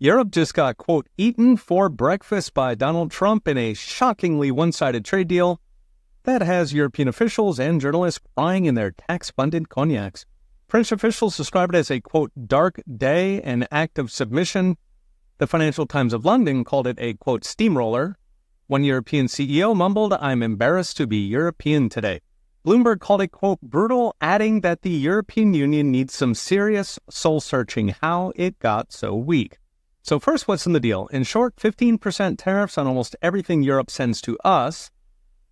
Europe just got, quote, eaten for breakfast by Donald Trump in a shockingly one-sided trade deal that has European officials and journalists crying in their tax-funded cognacs. French officials described it as a, quote, dark day, an act of submission. The Financial Times of London called it a, quote, steamroller. One European CEO mumbled, "I'm embarrassed to be European today." Bloomberg called it, quote, brutal, adding that the European Union needs some serious soul-searching how it got so weak. So first, what's in the deal? In short, 15% tariffs on almost everything Europe sends to us,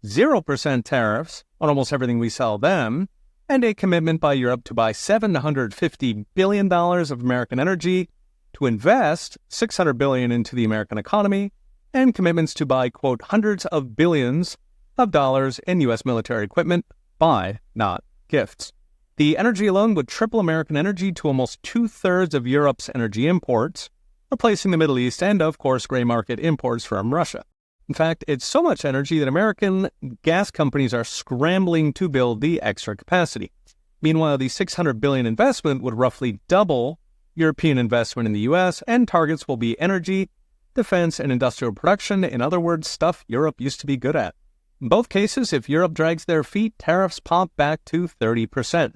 0% tariffs on almost everything we sell them, and a commitment by Europe to buy $750 billion of American energy, to invest $600 billion into the American economy, and commitments to buy, quote, hundreds of billions of dollars in U.S. military equipment, buy, not gifts. The energy alone would triple American energy to almost two-thirds of Europe's energy imports, replacing the Middle East and, of course, gray market imports from Russia. In fact, it's so much energy that American gas companies are scrambling to build the extra capacity. Meanwhile, the $600 billion investment would roughly double European investment in the U.S., and targets will be energy, defense, and industrial production. In other words, stuff Europe used to be good at. In both cases, if Europe drags their feet, tariffs pop back to 30%.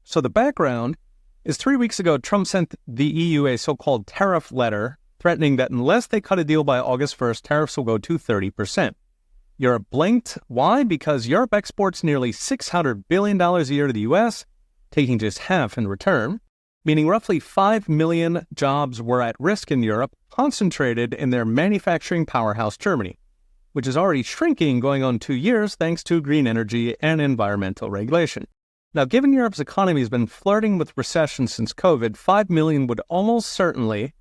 So the background is 3 weeks ago, Trump sent the EU a so-called tariff letter threatening that unless they cut a deal by August 1st, tariffs will go to 30%. Europe blinked. Why? Because Europe exports nearly $600 billion a year to the U.S., taking just half in return, meaning roughly 5 million jobs were at risk in Europe, concentrated in their manufacturing powerhouse, Germany, which is already shrinking going on 2 years thanks to green energy and environmental regulation. Now, given Europe's economy has been flirting with recession since COVID, 5 million would almost certainly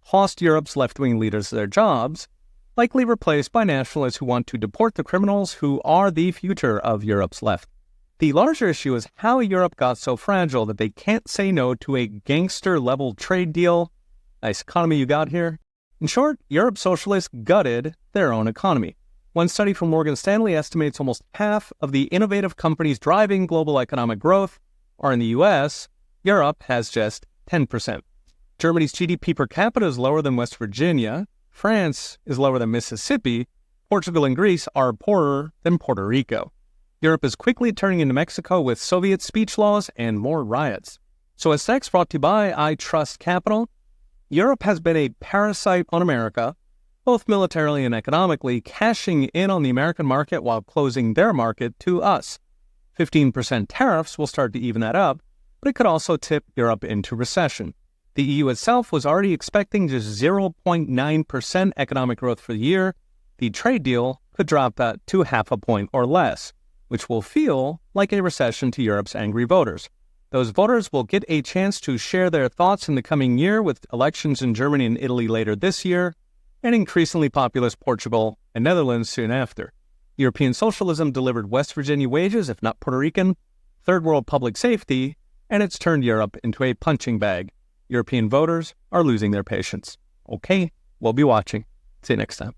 cost Europe's left-wing leaders their jobs, likely replaced by nationalists who want to deport the criminals who are the future of Europe's left. The larger issue is how Europe got so fragile that they can't say no to a gangster-level trade deal. Nice economy you got here. In short, Europe's socialists gutted their own economy. One study from Morgan Stanley estimates almost half of the innovative companies driving global economic growth are in the U.S. Europe has just 10%. Germany's GDP per capita is lower than West Virginia. France is lower than Mississippi. Portugal and Greece are poorer than Puerto Rico. Europe is quickly turning into Mexico with Soviet speech laws and more riots. So as text brought to you by I Trust Capital, Europe has been a parasite on America, both militarily and economically, cashing in on the American market while closing their market to us. 15% tariffs will start to even that up, but it could also tip Europe into recession. The EU itself was already expecting just 0.9% economic growth for the year. The trade deal could drop that to 0.5 point or less, which will feel like a recession to Europe's angry voters. Those voters will get a chance to share their thoughts in the coming year with elections in Germany and Italy later this year, and increasingly populous Portugal and Netherlands soon after. European socialism delivered West Virginia wages, if not Puerto Rican, third world public safety, and it's turned Europe into a punching bag. European voters are losing their patience. Okay, we'll be watching. See you next time.